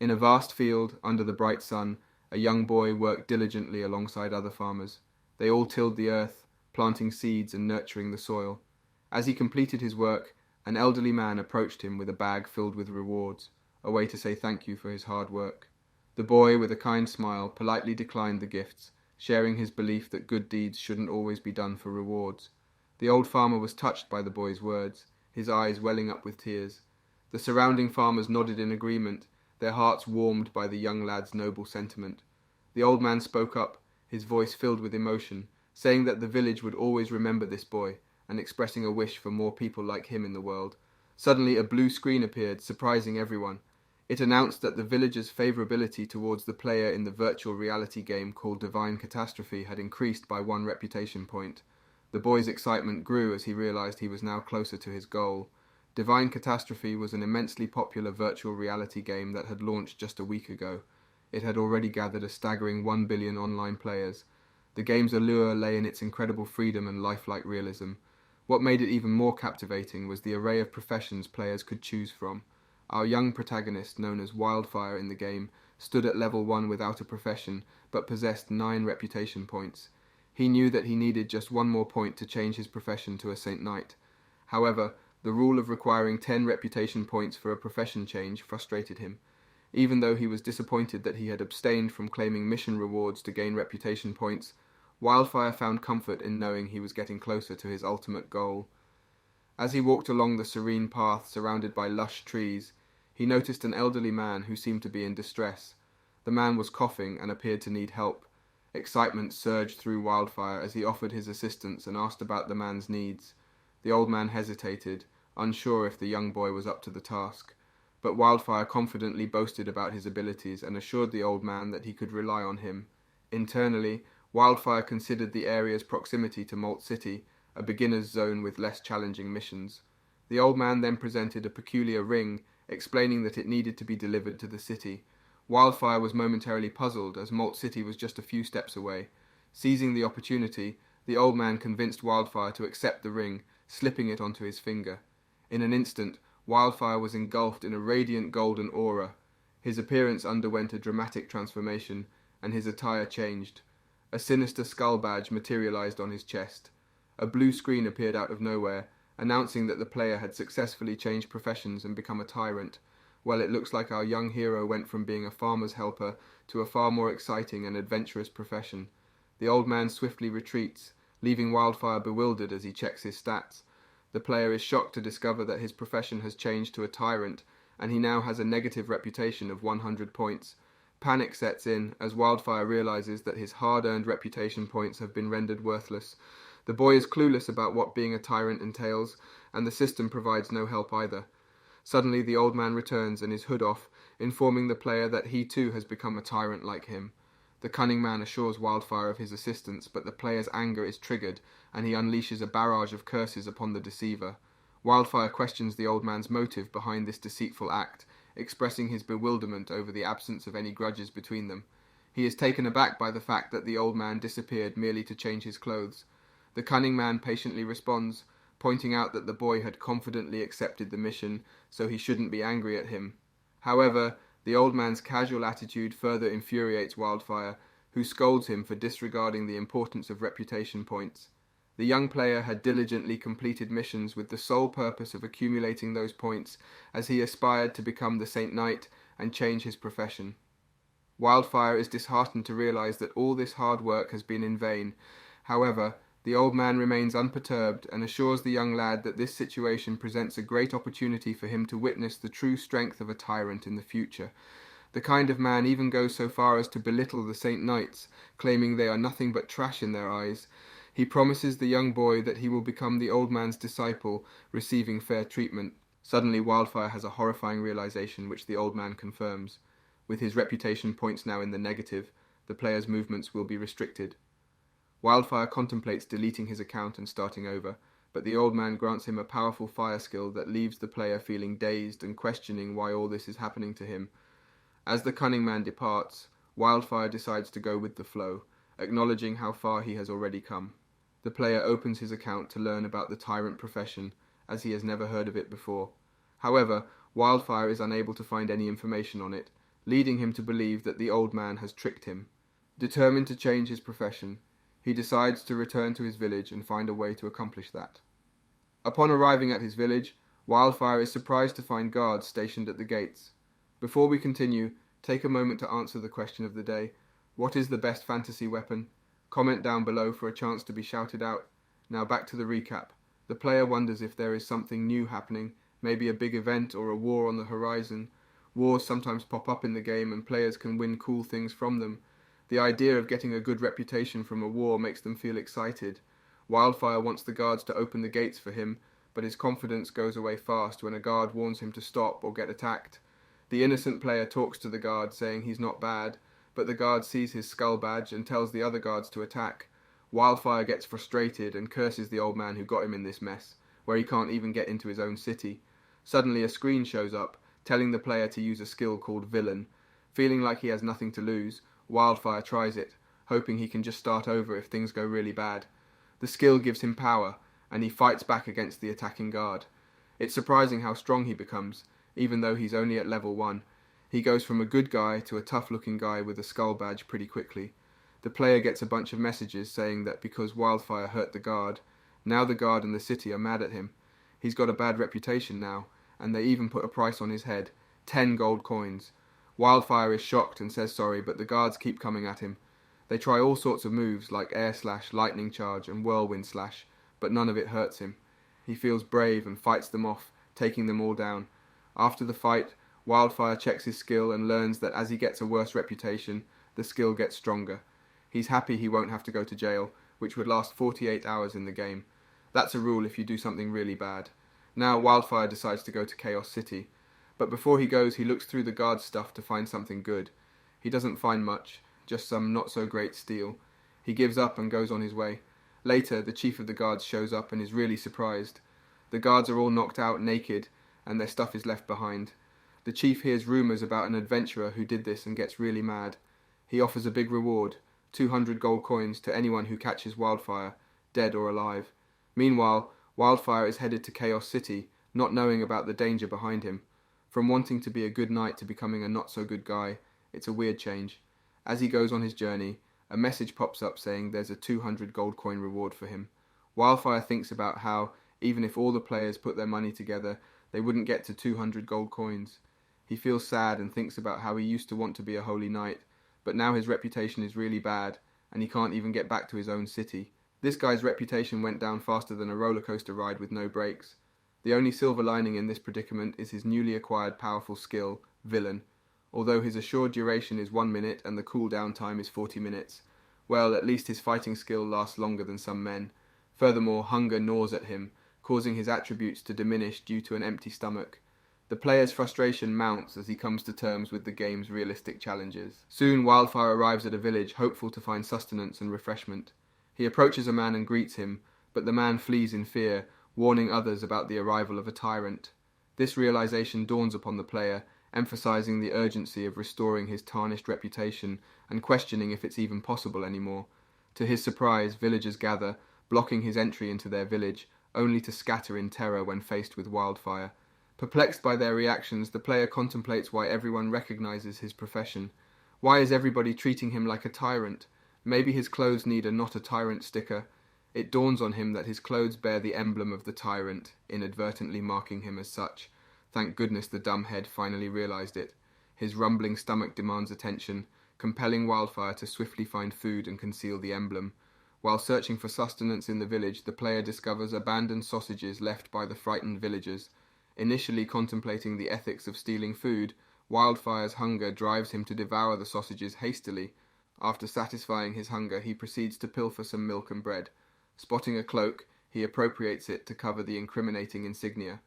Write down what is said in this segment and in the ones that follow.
In a vast field, under the bright sun, a young boy worked diligently alongside other farmers. They all tilled the earth, planting seeds and nurturing the soil. As he completed his work, an elderly man approached him with a bag filled with rewards, a way to say thank you for his hard work. The boy, with a kind smile, politely declined the gifts, sharing his belief that good deeds shouldn't always be done for rewards. The old farmer was touched by the boy's words, his eyes welling up with tears. The surrounding farmers nodded in agreement, their hearts warmed by the young lad's noble sentiment. The old man spoke up, his voice filled with emotion, saying that the village would always remember this boy, and expressing a wish for more people like him in the world. Suddenly a blue screen appeared, surprising everyone. It announced that the villagers' favorability towards the player in the virtual reality game called Divine Catastrophe had increased by 1 reputation point. The boy's excitement grew as he realized he was now closer to his goal. Divine Catastrophe was an immensely popular virtual reality game that had launched just a week ago. It had already gathered a staggering 1 billion online players. The game's allure lay in its incredible freedom and lifelike realism. What made it even more captivating was the array of professions players could choose from. Our young protagonist, known as Wildfire in the game, stood at level 1 without a profession, but possessed 9 reputation points. He knew that he needed just 1 more point to change his profession to a Saint Knight. However, the rule of requiring 10 reputation points for a profession change frustrated him. Even though he was disappointed that he had abstained from claiming mission rewards to gain reputation points, Wildfire found comfort in knowing he was getting closer to his ultimate goal. As he walked along the serene path surrounded by lush trees, he noticed an elderly man who seemed to be in distress. The man was coughing and appeared to need help. Excitement surged through Wildfire as he offered his assistance and asked about the man's needs. The old man hesitated, unsure if the young boy was up to the task. But Wildfire confidently boasted about his abilities and assured the old man that he could rely on him. Internally, Wildfire considered the area's proximity to Malt City a beginner's zone with less challenging missions. The old man then presented a peculiar ring, explaining that it needed to be delivered to the city. Wildfire was momentarily puzzled, as Malt City was just a few steps away. Seizing the opportunity, the old man convinced Wildfire to accept the ring, slipping it onto his finger. In an instant, Wildfire was engulfed in a radiant golden aura. His appearance underwent a dramatic transformation, and his attire changed. A sinister skull badge materialized on his chest. A blue screen appeared out of nowhere, announcing that the player had successfully changed professions and become a tyrant. Well, it looks like our young hero went from being a farmer's helper to a far more exciting and adventurous profession. The old man swiftly retreats, leaving Wildfire bewildered as he checks his stats. The player is shocked to discover that his profession has changed to a tyrant, and he now has a negative reputation of 100 points. Panic sets in as Wildfire realizes that his hard-earned reputation points have been rendered worthless. The boy is clueless about what being a tyrant entails, and the system provides no help either. Suddenly the old man returns and is hood off, informing the player that he too has become a tyrant like him. The cunning man assures Wildfire of his assistance, but the player's anger is triggered, and he unleashes a barrage of curses upon the deceiver. Wildfire questions the old man's motive behind this deceitful act, expressing his bewilderment over the absence of any grudges between them. He is taken aback by the fact that the old man disappeared merely to change his clothes. The cunning man patiently responds, pointing out that the boy had confidently accepted the mission, so he shouldn't be angry at him. However, the old man's casual attitude further infuriates Wildfire, who scolds him for disregarding the importance of reputation points. The young player had diligently completed missions with the sole purpose of accumulating those points as he aspired to become the Saint Knight and change his profession. Wildfire is disheartened to realize that all this hard work has been in vain. However, the old man remains unperturbed and assures the young lad that this situation presents a great opportunity for him to witness the true strength of a tyrant in the future. The kind of man even goes so far as to belittle the Saint Knights, claiming they are nothing but trash in their eyes. He promises the young boy that he will become the old man's disciple, receiving fair treatment. Suddenly Wildfire has a horrifying realization, which the old man confirms. With his reputation points now in the negative, the player's movements will be restricted. Wildfire contemplates deleting his account and starting over, but the old man grants him a powerful fire skill that leaves the player feeling dazed and questioning why all this is happening to him. As the cunning man departs, Wildfire decides to go with the flow, acknowledging how far he has already come. The player opens his account to learn about the tyrant profession, as he has never heard of it before. However, Wildfire is unable to find any information on it, leading him to believe that the old man has tricked him. Determined to change his profession, he decides to return to his village and find a way to accomplish that. Upon arriving at his village, Wildfire is surprised to find guards stationed at the gates. Before we continue, take a moment to answer the question of the day. What is the best fantasy weapon? Comment down below for a chance to be shouted out. Now back to the recap. The player wonders if there is something new happening, maybe a big event or a war on the horizon. Wars sometimes pop up in the game and players can win cool things from them. The idea of getting a good reputation from a war makes them feel excited. Wildfire wants the guards to open the gates for him, but his confidence goes away fast when a guard warns him to stop or get attacked. The innocent player talks to the guard saying he's not bad, but the guard sees his skull badge and tells the other guards to attack. Wildfire gets frustrated and curses the old man who got him in this mess, where he can't even get into his own city. Suddenly a screen shows up, telling the player to use a skill called Villain. Feeling like he has nothing to lose, Wildfire tries it, hoping he can just start over if things go really bad. The skill gives him power, and he fights back against the attacking guard. It's surprising how strong he becomes, even though he's only at level 1. He goes from a good guy to a tough-looking guy with a skull badge pretty quickly. The player gets a bunch of messages saying that because Wildfire hurt the guard, now the guard and the city are mad at him. He's got a bad reputation now, and they even put a price on his head, 10 gold coins. Wildfire is shocked and says sorry, but the guards keep coming at him. They try all sorts of moves like air slash, lightning charge and whirlwind slash, but none of it hurts him. He feels brave and fights them off, taking them all down. After the fight, Wildfire checks his skill and learns that as he gets a worse reputation, the skill gets stronger. He's happy he won't have to go to jail, which would last 48 hours in the game. That's a rule if you do something really bad. Now Wildfire decides to go to Chaos City, but before he goes he looks through the guard's stuff to find something good. He doesn't find much, just some not-so-great steel. He gives up and goes on his way. Later, the chief of the guards shows up and is really surprised. The guards are all knocked out naked, and their stuff is left behind. The chief hears rumours about an adventurer who did this and gets really mad. He offers a big reward, 200 gold coins to anyone who catches Wildfire, dead or alive. Meanwhile, Wildfire is headed to Chaos City, not knowing about the danger behind him. From wanting to be a good knight to becoming a not-so-good guy, it's a weird change. As he goes on his journey, a message pops up saying there's a 200 gold coin reward for him. Wildfire thinks about how, even if all the players put their money together, they wouldn't get to 200 gold coins. He feels sad and thinks about how he used to want to be a holy knight, but now his reputation is really bad, and he can't even get back to his own city. This guy's reputation went down faster than a roller coaster ride with no brakes. The only silver lining in this predicament is his newly acquired powerful skill, Villain. Although his assured duration is 1 minute and the cooldown time is 40 minutes. Well, at least his fighting skill lasts longer than some men. Furthermore, hunger gnaws at him, causing his attributes to diminish due to an empty stomach. The player's frustration mounts as he comes to terms with the game's realistic challenges. Soon Wildfire arrives at a village, hopeful to find sustenance and refreshment. He approaches a man and greets him, but the man flees in fear, warning others about the arrival of a tyrant. This realization dawns upon the player, emphasizing the urgency of restoring his tarnished reputation and questioning if it's even possible anymore. To his surprise, villagers gather, blocking his entry into their village, only to scatter in terror when faced with Wildfire. Perplexed by their reactions, the player contemplates why everyone recognizes his profession. Why is everybody treating him like a tyrant? Maybe his clothes need a "not a tyrant" sticker. It dawns on him that his clothes bear the emblem of the tyrant, inadvertently marking him as such. Thank goodness the dumb head finally realized it. His rumbling stomach demands attention, compelling Wildfire to swiftly find food and conceal the emblem. While searching for sustenance in the village, the player discovers abandoned sausages left by the frightened villagers. Initially contemplating the ethics of stealing food, Wildfire's hunger drives him to devour the sausages hastily. After satisfying his hunger, he proceeds to pilfer some milk and bread. Spotting a cloak, he appropriates it to cover the incriminating insignia.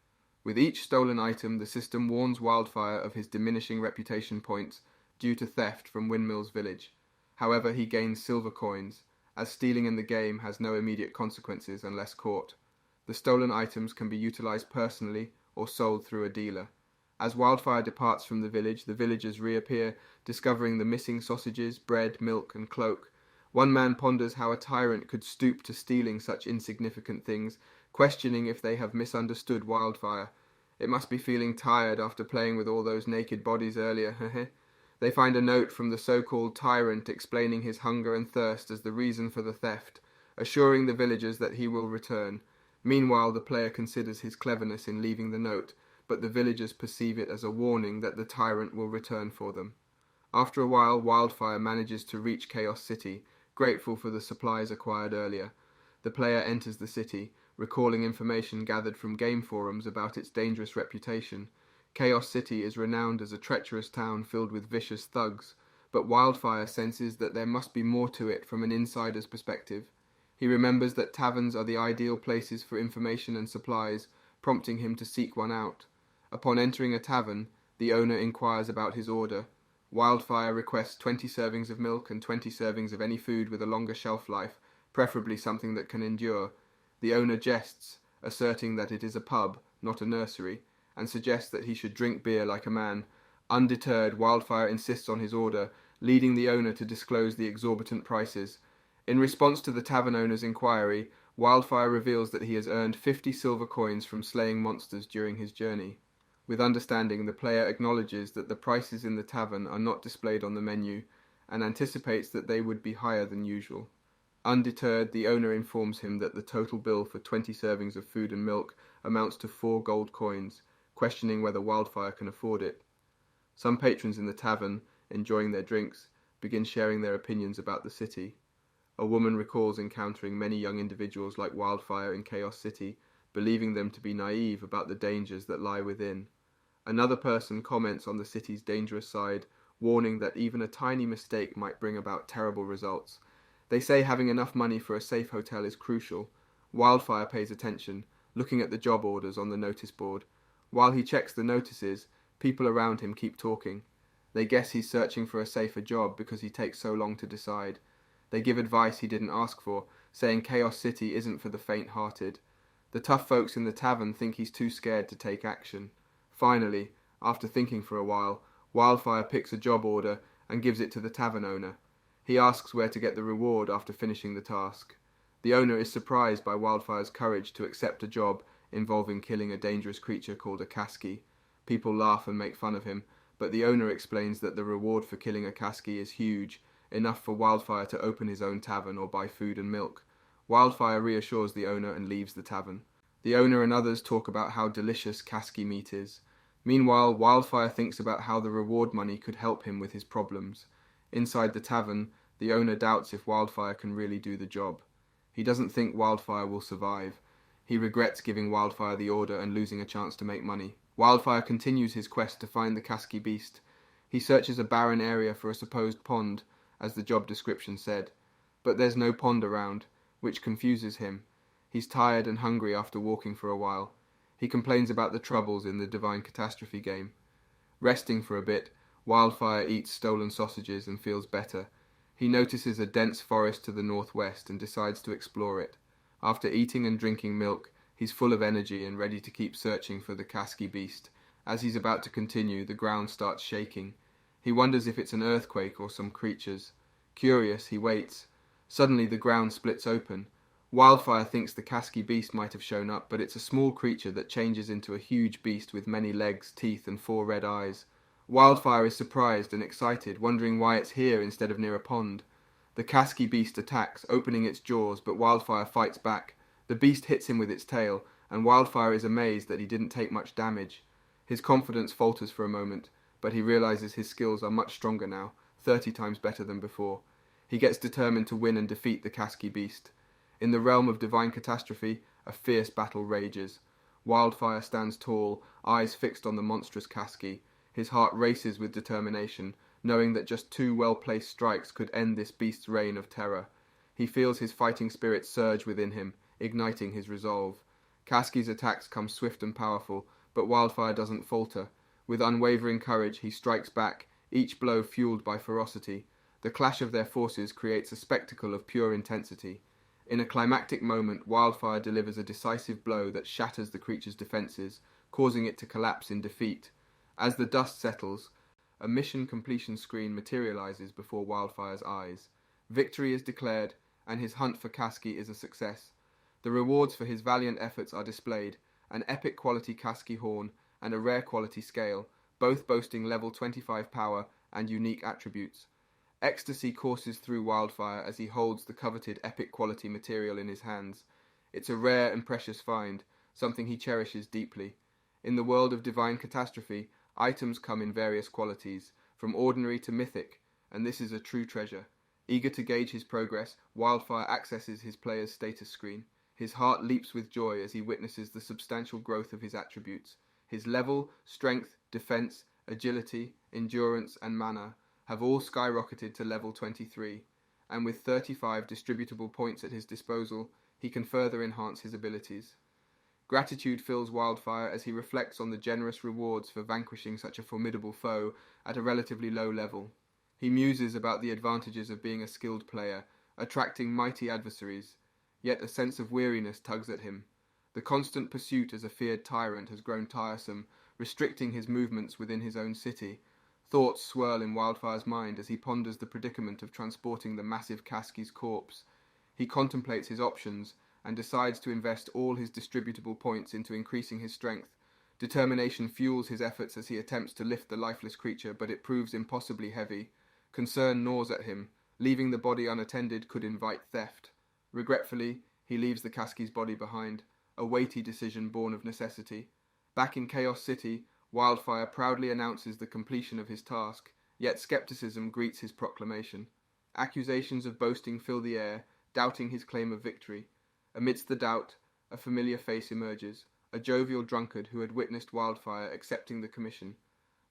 With each stolen item, the system warns Wildfire of his diminishing reputation points due to theft from Windmill's village. However, he gains silver coins, as stealing in the game has no immediate consequences unless caught. The stolen items can be utilized personally or sold through a dealer. As Wildfire departs from the villagers reappear, discovering the missing sausages, bread, milk, and cloak. One man ponders how a tyrant could stoop to stealing such insignificant things, questioning if they have misunderstood Wildfire. It must be feeling tired after playing with all those naked bodies earlier. They find a note from the so-called tyrant explaining his hunger and thirst as the reason for the theft, assuring the villagers that he will return. Meanwhile, the player considers his cleverness in leaving the note, but the villagers perceive it as a warning that the tyrant will return for them. After a while, Wildfire manages to reach Chaos City, grateful for the supplies acquired earlier. The player enters the city, recalling information gathered from game forums about its dangerous reputation. Chaos City is renowned as a treacherous town filled with vicious thugs, but Wildfire senses that there must be more to it from an insider's perspective. He remembers that taverns are the ideal places for information and supplies, prompting him to seek one out. Upon entering a tavern, the owner inquires about his order. Wildfire requests 20 servings of milk and 20 servings of any food with a longer shelf life, preferably something that can endure. The owner jests, asserting that it is a pub, not a nursery, and suggests that he should drink beer like a man. Undeterred, Wildfire insists on his order, leading the owner to disclose the exorbitant prices. In response to the tavern owner's inquiry, Wildfire reveals that he has earned 50 silver coins from slaying monsters during his journey. With understanding, the player acknowledges that the prices in the tavern are not displayed on the menu, and anticipates that they would be higher than usual. Undeterred, the owner informs him that the total bill for 20 servings of food and milk amounts to 4 gold coins, questioning whether Wildfire can afford it. Some patrons in the tavern, enjoying their drinks, begin sharing their opinions about the city. A woman recalls encountering many young individuals like Wildfire in Chaos City, believing them to be naive about the dangers that lie within. Another person comments on the city's dangerous side, warning that even a tiny mistake might bring about terrible results. They say having enough money for a safe hotel is crucial. Wildfire pays attention, looking at the job orders on the notice board. While he checks the notices, people around him keep talking. They guess he's searching for a safer job because he takes so long to decide. They give advice he didn't ask for, saying Chaos City isn't for the faint-hearted. The tough folks in the tavern think he's too scared to take action. Finally, after thinking for a while, Wildfire picks a job order and gives it to the tavern owner. He asks where to get the reward after finishing the task. The owner is surprised by Wildfire's courage to accept a job involving killing a dangerous creature called a Kasky. People laugh and make fun of him, but the owner explains that the reward for killing a Kasky is huge, enough for Wildfire to open his own tavern or buy food and milk. Wildfire reassures the owner and leaves the tavern. The owner and others talk about how delicious Kasky meat is. Meanwhile, Wildfire thinks about how the reward money could help him with his problems. Inside the tavern, the owner doubts if Wildfire can really do the job. He doesn't think Wildfire will survive. He regrets giving Wildfire the order and losing a chance to make money. Wildfire continues his quest to find the Kasky beast. He searches a barren area for a supposed pond, as the job description said. But there's no pond around, which confuses him. He's tired and hungry after walking for a while. He complains about the troubles in the Divine Catastrophe game. Resting for a bit, Wildfire eats stolen sausages and feels better. He notices a dense forest to the northwest and decides to explore it. After eating and drinking milk, he's full of energy and ready to keep searching for the Kasky beast. As he's about to continue, the ground starts shaking. He wonders if it's an earthquake or some creatures. Curious, he waits. Suddenly the ground splits open. Wildfire thinks the Kasky beast might have shown up, but it's a small creature that changes into a huge beast with many legs, teeth, and 4 red eyes. Wildfire is surprised and excited, wondering why it's here instead of near a pond. The Kasky beast attacks, opening its jaws, but Wildfire fights back. The beast hits him with its tail, and Wildfire is amazed that he didn't take much damage. His confidence falters for a moment, but he realizes his skills are much stronger now, 30 times better than before. He gets determined to win and defeat the Kasky beast. In the realm of Divine Catastrophe, a fierce battle rages. Wildfire stands tall, eyes fixed on the monstrous Kasky. His heart races with determination, knowing that just 2 well-placed strikes could end this beast's reign of terror. He feels his fighting spirit surge within him, igniting his resolve. Kasky's attacks come swift and powerful, but Wildfire doesn't falter. With unwavering courage, he strikes back, each blow fueled by ferocity. The clash of their forces creates a spectacle of pure intensity. In a climactic moment, Wildfire delivers a decisive blow that shatters the creature's defenses, causing it to collapse in defeat. As the dust settles, a mission completion screen materializes before Wildfire's eyes. Victory is declared, and his hunt for Kasky is a success. The rewards for his valiant efforts are displayed, an epic quality Kasky horn and a rare quality scale, both boasting level 25 power and unique attributes. Ecstasy courses through Wildfire as he holds the coveted epic quality material in his hands. It's a rare and precious find, something he cherishes deeply. In the world of divine catastrophe, items come in various qualities, from ordinary to mythic, and this is a true treasure. Eager to gauge his progress, Wildfire accesses his player's status screen. His heart leaps with joy as he witnesses the substantial growth of his attributes. His level, strength, defense, agility, endurance, and mana have all skyrocketed to level 23, and with 35 distributable points at his disposal, he can further enhance his abilities. Gratitude fills Wildfire as he reflects on the generous rewards for vanquishing such a formidable foe at a relatively low level. He muses about the advantages of being a skilled player, attracting mighty adversaries, yet a sense of weariness tugs at him. The constant pursuit as a feared tyrant has grown tiresome, restricting his movements within his own city. Thoughts swirl in Wildfire's mind as he ponders the predicament of transporting the massive Kaski's corpse. He contemplates his options and decides to invest all his distributable points into increasing his strength. Determination fuels his efforts as he attempts to lift the lifeless creature, but it proves impossibly heavy. Concern gnaws at him. Leaving the body unattended could invite theft. Regretfully, he leaves the Kaski's body behind, a weighty decision born of necessity. Back in Chaos City, Wildfire proudly announces the completion of his task, yet skepticism greets his proclamation. Accusations of boasting fill the air, doubting his claim of victory. Amidst the doubt, a familiar face emerges, a jovial drunkard who had witnessed Wildfire accepting the commission.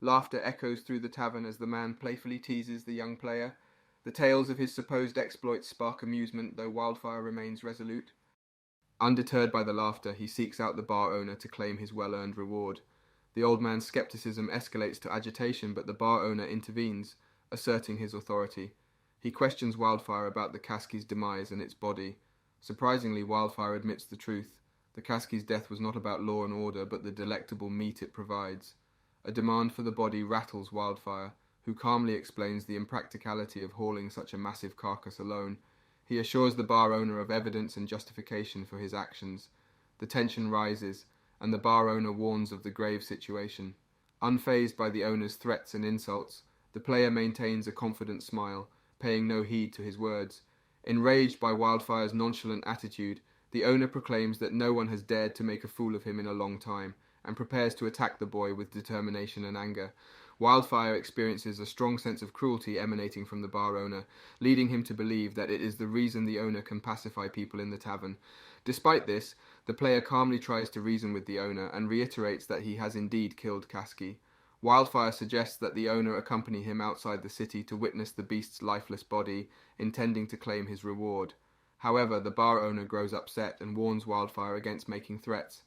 Laughter echoes through the tavern as the man playfully teases the young player. The tales of his supposed exploits spark amusement, though Wildfire remains resolute. Undeterred by the laughter, he seeks out the bar owner to claim his well-earned reward. The old man's skepticism escalates to agitation, but the bar owner intervenes, asserting his authority. He questions Wildfire about the Kaski's demise and its body. Surprisingly, Wildfire admits the truth. The Kaski's death was not about law and order, but the delectable meat it provides. A demand for the body rattles Wildfire, who calmly explains the impracticality of hauling such a massive carcass alone. He assures the bar owner of evidence and justification for his actions. The tension rises, and the bar owner warns of the grave situation. Unfazed by the owner's threats and insults, the player maintains a confident smile, paying no heed to his words. Enraged by Wildfire's nonchalant attitude, the owner proclaims that no one has dared to make a fool of him in a long time, and prepares to attack the boy with determination and anger. Wildfire experiences a strong sense of cruelty emanating from the bar owner, leading him to believe that it is the reason the owner can pacify people in the tavern. Despite this, the player calmly tries to reason with the owner and reiterates that he has indeed killed Kaski. Wildfire suggests that the owner accompany him outside the city to witness the beast's lifeless body, intending to claim his reward. However, the bar owner grows upset and warns Wildfire against making threats.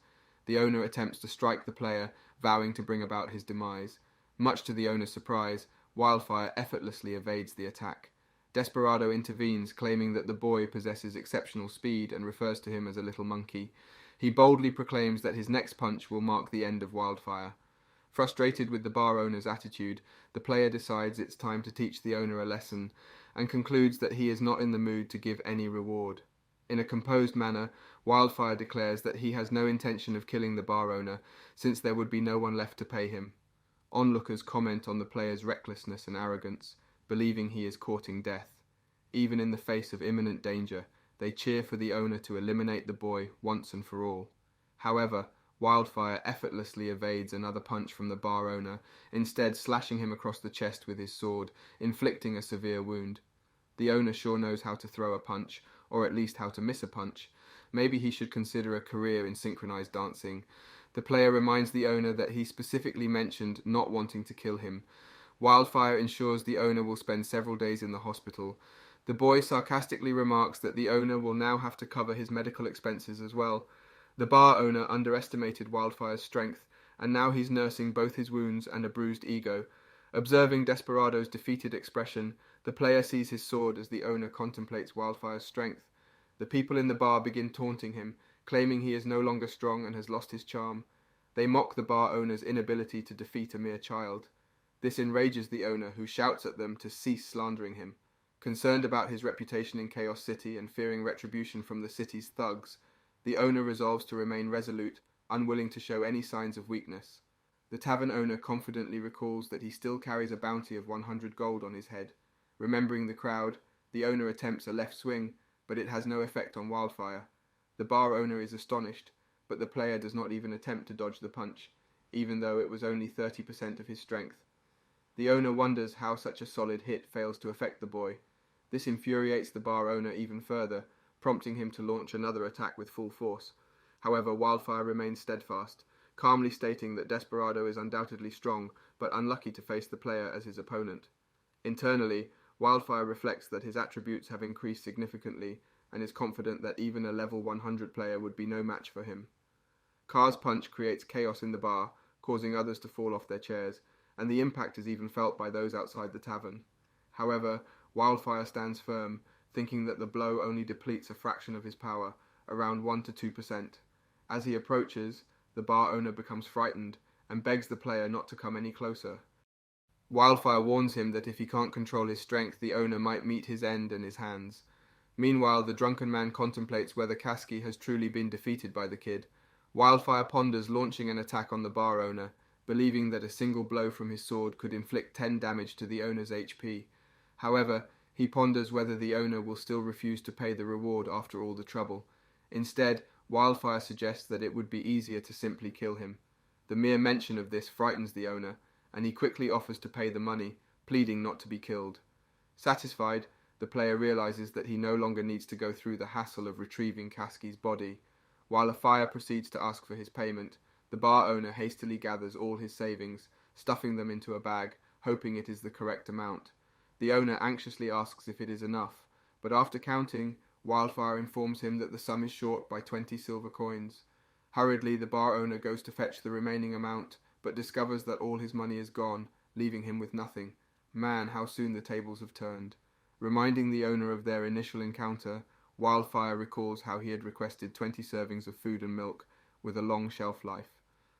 The owner attempts to strike the player, vowing to bring about his demise. Much to the owner's surprise, Wildfire effortlessly evades the attack. Desperado intervenes, claiming that the boy possesses exceptional speed and refers to him as a little monkey. He boldly proclaims that his next punch will mark the end of Wildfire. Frustrated with the bar owner's attitude, the player decides it's time to teach the owner a lesson, and concludes that he is not in the mood to give any reward. In a composed manner, Wildfire declares that he has no intention of killing the bar owner, since there would be no one left to pay him. Onlookers comment on the player's recklessness and arrogance, believing he is courting death. Even in the face of imminent danger, they cheer for the owner to eliminate the boy once and for all. However, Wildfire effortlessly evades another punch from the bar owner, instead slashing him across the chest with his sword, inflicting a severe wound. The owner sure knows how to throw a punch, or at least how to miss a punch. Maybe he should consider a career in synchronized dancing. The player reminds the owner that he specifically mentioned not wanting to kill him. Wildfire ensures the owner will spend several days in the hospital. The boy sarcastically remarks that the owner will now have to cover his medical expenses as well. The bar owner underestimated Wildfire's strength, and now he's nursing both his wounds and a bruised ego. Observing Desperado's defeated expression, the player sees his sword as the owner contemplates Wildfire's strength. The people in the bar begin taunting him, claiming he is no longer strong and has lost his charm. They mock the bar owner's inability to defeat a mere child. This enrages the owner, who shouts at them to cease slandering him. Concerned about his reputation in Chaos City and fearing retribution from the city's thugs, the owner resolves to remain resolute, unwilling to show any signs of weakness. The tavern owner confidently recalls that he still carries a bounty of 100 gold on his head. Remembering the crowd, the owner attempts a left swing, but it has no effect on Wildfire. The bar owner is astonished, but the player does not even attempt to dodge the punch, even though it was only 30% of his strength. The owner wonders how such a solid hit fails to affect the boy. This infuriates the bar owner even further, prompting him to launch another attack with full force. However, Wildfire remains steadfast, calmly stating that Desperado is undoubtedly strong, but unlucky to face the player as his opponent. Internally, Wildfire reflects that his attributes have increased significantly and is confident that even a level 100 player would be no match for him. Car's punch creates chaos in the bar, causing others to fall off their chairs, and the impact is even felt by those outside the tavern. However, Wildfire stands firm, thinking that the blow only depletes a fraction of his power, around 1 to 2%. As he approaches, the bar owner becomes frightened and begs the player not to come any closer. Wildfire warns him that if he can't control his strength, the owner might meet his end in his hands. Meanwhile, the drunken man contemplates whether Kasky has truly been defeated by the kid. Wildfire ponders launching an attack on the bar owner, believing that a single blow from his sword could inflict 10 damage to the owner's HP. However, he ponders whether the owner will still refuse to pay the reward after all the trouble. Instead, Wildfire suggests that it would be easier to simply kill him. The mere mention of this frightens the owner, and he quickly offers to pay the money, pleading not to be killed. Satisfied, the player realizes that he no longer needs to go through the hassle of retrieving Kasky's body. While a fire proceeds to ask for his payment, the bar owner hastily gathers all his savings, stuffing them into a bag, hoping it is the correct amount. The owner anxiously asks if it is enough, but after counting, Wildfire informs him that the sum is short by 20 silver coins. Hurriedly, the bar owner goes to fetch the remaining amount, but discovers that all his money is gone, leaving him with nothing. Man, how soon the tables have turned. Reminding the owner of their initial encounter, Wildfire recalls how he had requested 20 servings of food and milk, with a long shelf life.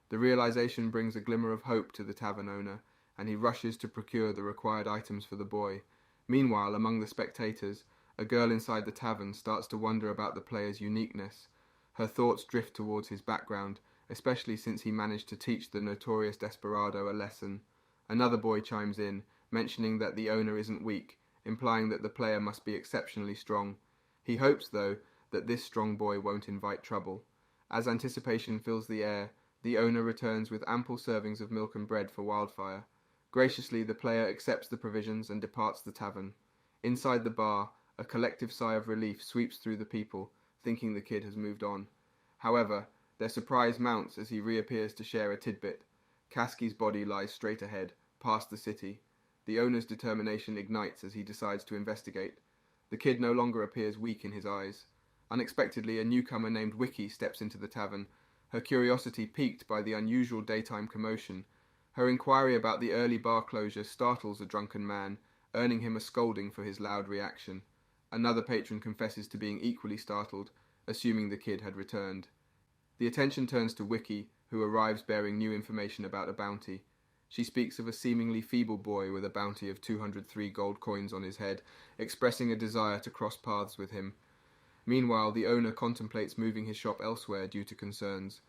The realization brings a glimmer of hope to the tavern owner, and he rushes to procure the required items for the boy. Meanwhile, among the spectators, a girl inside the tavern starts to wonder about the player's uniqueness. Her thoughts drift towards his background, especially since he managed to teach the notorious Desperado a lesson. Another boy chimes in, mentioning that the owner isn't weak, implying that the player must be exceptionally strong. He hopes, though, that this strong boy won't invite trouble. As anticipation fills the air, the owner returns with ample servings of milk and bread for Wildfire. Graciously, the player accepts the provisions and departs the tavern. Inside the bar, a collective sigh of relief sweeps through the people, thinking the kid has moved on. However, their surprise mounts as he reappears to share a tidbit. Kasky's body lies straight ahead, past the city. The owner's determination ignites as he decides to investigate. The kid no longer appears weak in his eyes. Unexpectedly, a newcomer named Wiki steps into the tavern, her curiosity piqued by the unusual daytime commotion. Her inquiry about the early bar closure startles a drunken man, earning him a scolding for his loud reaction. Another patron confesses to being equally startled, assuming the kid had returned. The attention turns to Wiki, who arrives bearing new information about a bounty. She speaks of a seemingly feeble boy with a bounty of 203 gold coins on his head, expressing a desire to cross paths with him. Meanwhile, the owner contemplates moving his shop elsewhere due to concerns.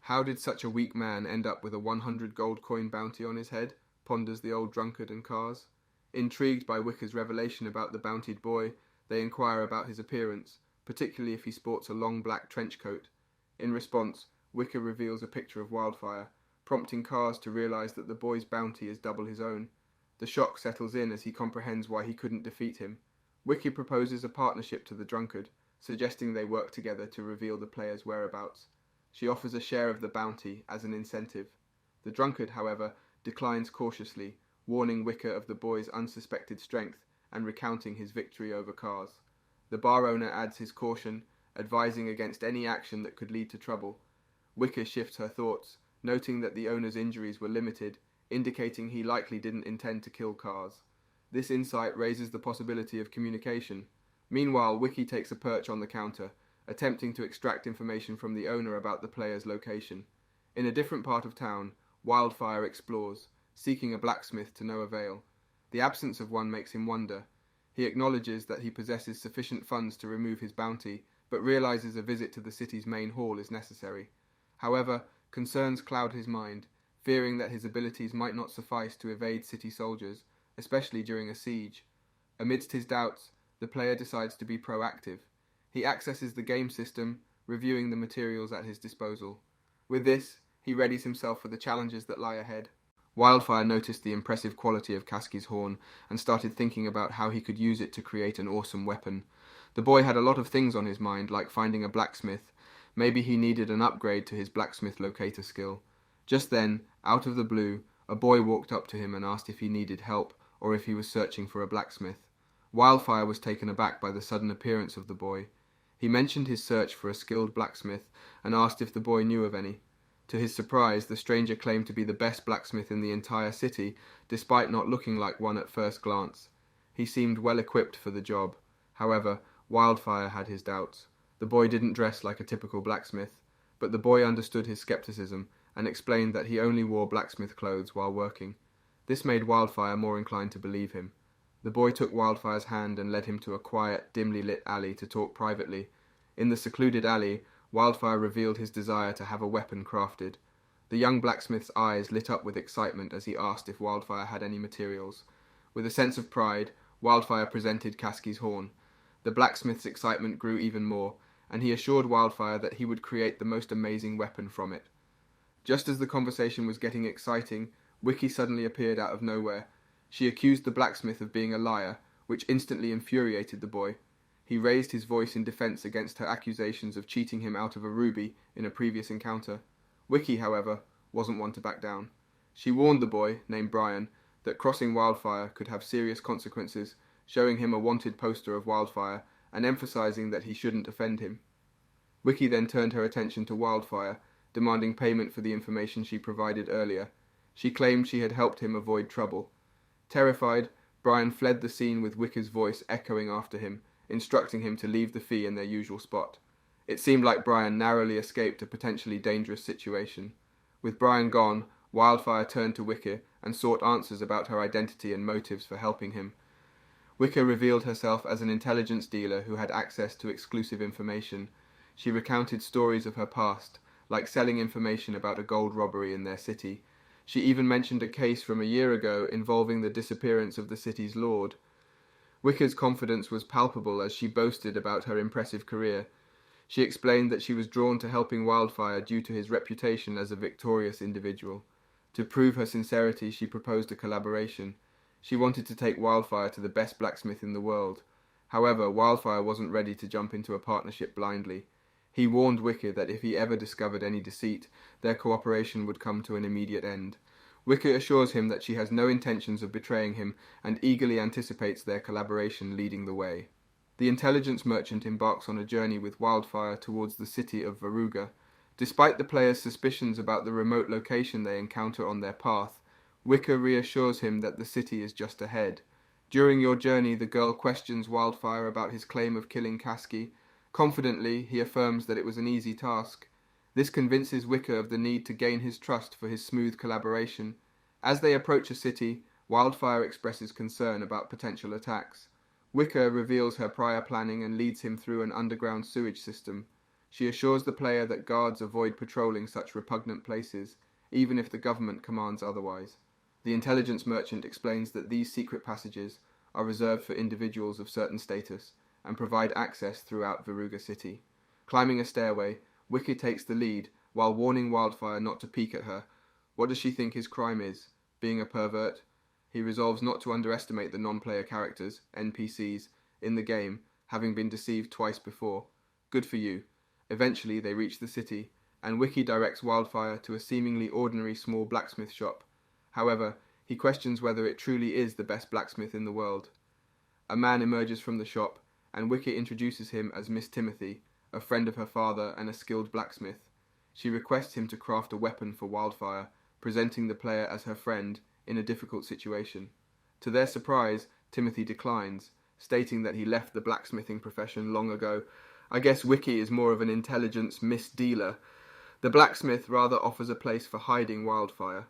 How did such a weak man end up with a 100 gold coin bounty on his head? Ponders the old drunkard and Cars. Intrigued by Wicker's revelation about the bountied boy, they inquire about his appearance, particularly if he sports a long black trench coat. In response, Wicker reveals a picture of Wildfire, prompting Cars to realize that the boy's bounty is double his own. The shock settles in as he comprehends why he couldn't defeat him. Wiki proposes a partnership to the drunkard, suggesting they work together to reveal the player's whereabouts. She offers a share of the bounty as an incentive. The drunkard, however, declines cautiously, warning Wicker of the boy's unsuspected strength and recounting his victory over Cars. The bar owner adds his caution, advising against any action that could lead to trouble. Wicker shifts her thoughts, noting that the owner's injuries were limited, indicating he likely didn't intend to kill Cars. This insight raises the possibility of communication. Meanwhile, Wiki takes a perch on the counter, attempting to extract information from the owner about the player's location. In a different part of town, Wildfire explores, seeking a blacksmith to no avail. The absence of one makes him wonder. He acknowledges that he possesses sufficient funds to remove his bounty, but realizes a visit to the city's main hall is necessary. However, concerns cloud his mind, fearing that his abilities might not suffice to evade city soldiers, especially during a siege. Amidst his doubts, the player decides to be proactive. He accesses the game system, reviewing the materials at his disposal. With this, he readies himself for the challenges that lie ahead. Wildfire noticed the impressive quality of Kasky's horn and started thinking about how he could use it to create an awesome weapon. The boy had a lot of things on his mind, like finding a blacksmith. Maybe he needed an upgrade to his blacksmith locator skill. Just then, out of the blue, a boy walked up to him and asked if he needed help or if he was searching for a blacksmith. Wildfire was taken aback by the sudden appearance of the boy. He mentioned his search for a skilled blacksmith and asked if the boy knew of any. To his surprise, the stranger claimed to be the best blacksmith in the entire city, despite not looking like one at first glance. He seemed well equipped for the job. However, Wildfire had his doubts. The boy didn't dress like a typical blacksmith, but the boy understood his skepticism and explained that he only wore blacksmith clothes while working. This made Wildfire more inclined to believe him. The boy took Wildfire's hand and led him to a quiet, dimly lit alley to talk privately. In the secluded alley, Wildfire revealed his desire to have a weapon crafted. The young blacksmith's eyes lit up with excitement as he asked if Wildfire had any materials. With a sense of pride, Wildfire presented Kasky's horn. The blacksmith's excitement grew even more, and he assured Wildfire that he would create the most amazing weapon from it. Just as the conversation was getting exciting, Wiki suddenly appeared out of nowhere. She accused the blacksmith of being a liar, which instantly infuriated the boy. He raised his voice in defense against her accusations of cheating him out of a ruby in a previous encounter. Wiki, however, wasn't one to back down. She warned the boy, named Brian, that crossing Wildfire could have serious consequences, showing him a wanted poster of Wildfire and emphasizing that he shouldn't offend him. Wiki then turned her attention to Wildfire, demanding payment for the information she provided earlier. She claimed she had helped him avoid trouble. Terrified, Brian fled the scene with Wiki's voice echoing after him, instructing him to leave the fee in their usual spot. It seemed like Brian narrowly escaped a potentially dangerous situation. With Brian gone, Wildfire turned to Wiki and sought answers about her identity and motives for helping him. Wiki revealed herself as an intelligence dealer who had access to exclusive information. She recounted stories of her past, like selling information about a gold robbery in their city. She even mentioned a case from a year ago involving the disappearance of the city's lord. Wiki's confidence was palpable as she boasted about her impressive career. She explained that she was drawn to helping Wildfire due to his reputation as a victorious individual. To prove her sincerity, she proposed a collaboration. She wanted to take Wildfire to the best blacksmith in the world. However, Wildfire wasn't ready to jump into a partnership blindly. He warned Wiki that if he ever discovered any deceit, their cooperation would come to an immediate end. Wiki assures him that she has no intentions of betraying him and eagerly anticipates their collaboration leading the way. The intelligence merchant embarks on a journey with Wildfire towards the city of Veruga. Despite the player's suspicions about the remote location they encounter on their path, Wiki reassures him that the city is just ahead. During your journey, the girl questions Wildfire about his claim of killing Kasky. Confidently, he affirms that it was an easy task. This convinces Wiki of the need to gain his trust for his smooth collaboration. As they approach a city, Wildfire expresses concern about potential attacks. Wiki reveals her prior planning and leads him through an underground sewage system. She assures the player that guards avoid patrolling such repugnant places, even if the government commands otherwise. The intelligence merchant explains that these secret passages are reserved for individuals of certain status and provide access throughout Veruga City. Climbing a stairway, Wiki takes the lead while warning Wildfire not to peek at her. What does she think his crime is? Being a pervert? He resolves not to underestimate the non-player characters, NPCs, in the game, having been deceived twice before. Good for you. Eventually they reach the city, and Wiki directs Wildfire to a seemingly ordinary small blacksmith shop. However, he questions whether it truly is the best blacksmith in the world. A man emerges from the shop, and Wiki introduces him as Miss Timothy, a friend of her father and a skilled blacksmith. She requests him to craft a weapon for Wildfire, presenting the player as her friend in a difficult situation. To their surprise, Timothy declines, stating that he left the blacksmithing profession long ago. I guess Wiki is more of an intelligence misdealer. The blacksmith rather offers a place for hiding Wildfire.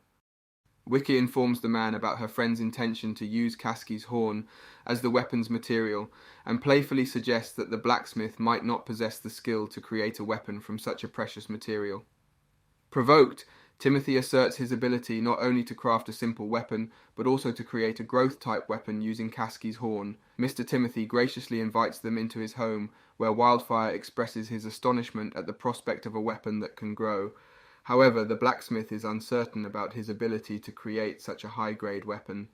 Wiki informs the man about her friend's intention to use Kasky's horn as the weapon's material, and playfully suggests that the blacksmith might not possess the skill to create a weapon from such a precious material. Provoked, Timothy asserts his ability not only to craft a simple weapon, but also to create a growth-type weapon using Kasky's horn. Mr. Timothy graciously invites them into his home, where Wildfire expresses his astonishment at the prospect of a weapon that can grow. However, the blacksmith is uncertain about his ability to create such a high-grade weapon.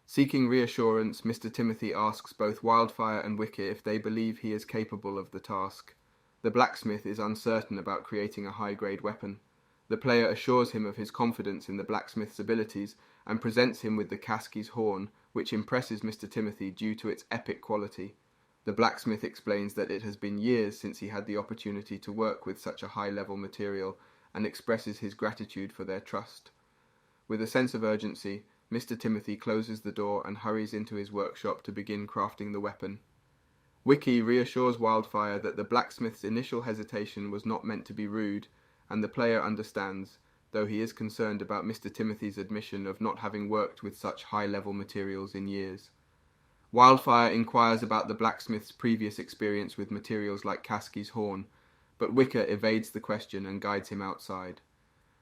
Seeking reassurance, Mr. Timothy asks both Wildfire and Wicker if they believe he is capable of the task. The blacksmith is uncertain about creating a high-grade weapon. The player assures him of his confidence in the blacksmith's abilities and presents him with the Kasky's horn, which impresses Mr. Timothy due to its epic quality. The blacksmith explains that it has been years since he had the opportunity to work with such a high-level material, and expresses his gratitude for their trust. With a sense of urgency, Mr. Timothy closes the door and hurries into his workshop to begin crafting the weapon. Wiki reassures Wildfire that the blacksmith's initial hesitation was not meant to be rude, and the player understands, though he is concerned about Mr. Timothy's admission of not having worked with such high-level materials in years. Wildfire inquires about the blacksmith's previous experience with materials like Kasky's horn, but Wicker evades the question and guides him outside.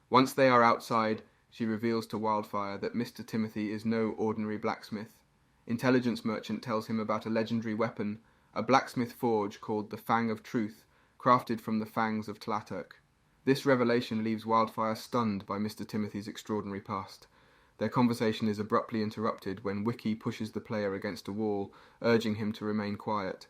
Once they are outside, she reveals to Wildfire that Mr. Timothy is no ordinary blacksmith. Intelligence Merchant tells him about a legendary weapon, a blacksmith forge called the Fang of Truth, crafted from the fangs of Tlaturk. This revelation leaves Wildfire stunned by Mr. Timothy's extraordinary past. Their conversation is abruptly interrupted when Wiki pushes the player against a wall, urging him to remain quiet.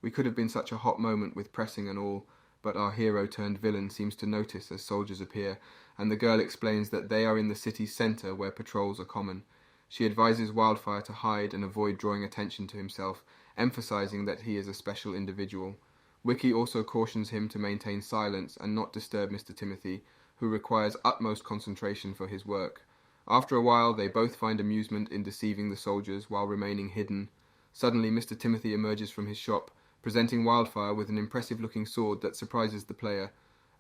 We could have been such a hot moment with pressing and all, but our hero-turned-villain seems to notice as soldiers appear, and the girl explains that they are in the city's centre where patrols are common. She advises Wildfire to hide and avoid drawing attention to himself, emphasizing that he is a special individual. Wiki also cautions him to maintain silence and not disturb Mr. Timothy, who requires utmost concentration for his work. After a while, they both find amusement in deceiving the soldiers while remaining hidden. Suddenly, Mr. Timothy emerges from his shop, presenting Wildfire with an impressive-looking sword that surprises the player.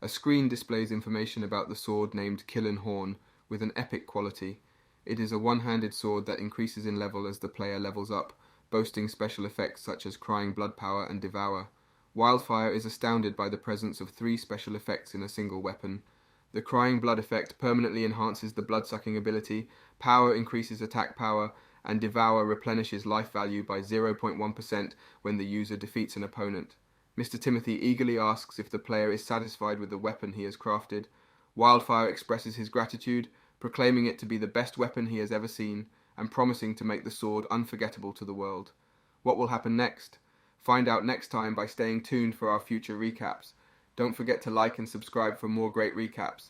A screen displays information about the sword named Killen Horn, with an epic quality. It is a one-handed sword that increases in level as the player levels up, boasting special effects such as Crying Blood Power and Devour. Wildfire is astounded by the presence of 3 special effects in a single weapon. The Crying Blood effect permanently enhances the blood-sucking ability, Power increases attack power, and Devour replenishes life value by 0.1% when the user defeats an opponent. Mr. Timothy eagerly asks if the player is satisfied with the weapon he has crafted. Wildfire expresses his gratitude, proclaiming it to be the best weapon he has ever seen, and promising to make the sword unforgettable to the world. What will happen next? Find out next time by staying tuned for our future recaps. Don't forget to like and subscribe for more great recaps.